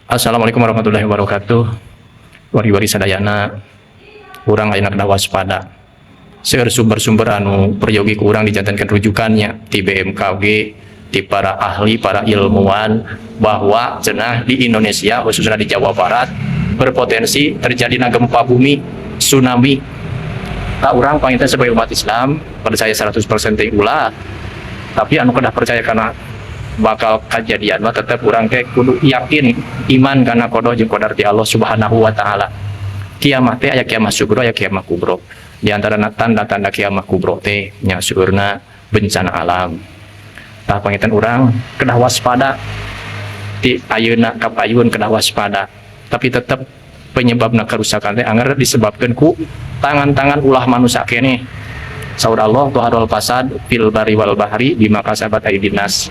Assalamualaikum warahmatullahi wabarakatuh. Wari-wari sadayana urang ayeuna kedah waspada. Seueur sumber-sumber anu peryogi ku urang dijantankeun rujukannya ti BMKG, ti para ahli, para ilmuwan bahwa cenah di Indonesia khususnya di Jawa Barat berpotensi terjadinya gempa bumi, tsunami. Tak urang panginten sebagai umat Islam percaya 100% teh ulah. Tapi anu kedah percaya karena bakal kejadian mah tetap urang teh kudu yakin iman karena qada jeung qadar ti Allah Subhanahu wa taala. Kiamat teh aya kiamat sugro aya kiamat kubro. Di antara tanda-tanda kiamat kubro teh nya seueurna bencana alam. Tah panginten urang kedah waspada ti ayeuna ka payun kedah waspada. Tapi tetap penyebabna kerusakan teh anger disebabkeun ku tangan-tangan ulah manusia keneh. Saur Allah tuharul fasad fil bari wal bahri bima kasabat aydin nas.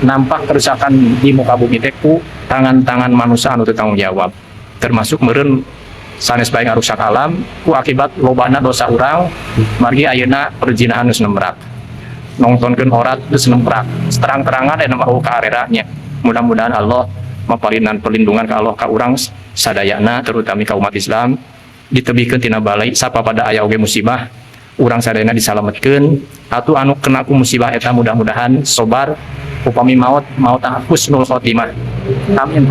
Nampak kerusakan di muka bumi teh ku tangan-tangan manusia anu teu tanggung jawab. Termasuk meureun sanes bae ngarusak alam ku akibat lobana dosa urang margi ayeuna perzinahan geus nembrak. Nongtonkeun horat geus nembrak. Terang-terangan aya mah ka areranya. Mudah-mudahan Allah maparinan perlindungan ka Allah ka urang sadayana terutama ka umat Islam ditebihkeun tina balai sapa pada aya oge musibah urang sadayana disalametkeun atuh anu kena ku musibah eta mudah-mudahan sobar upami maut husnul khotimah. Amin.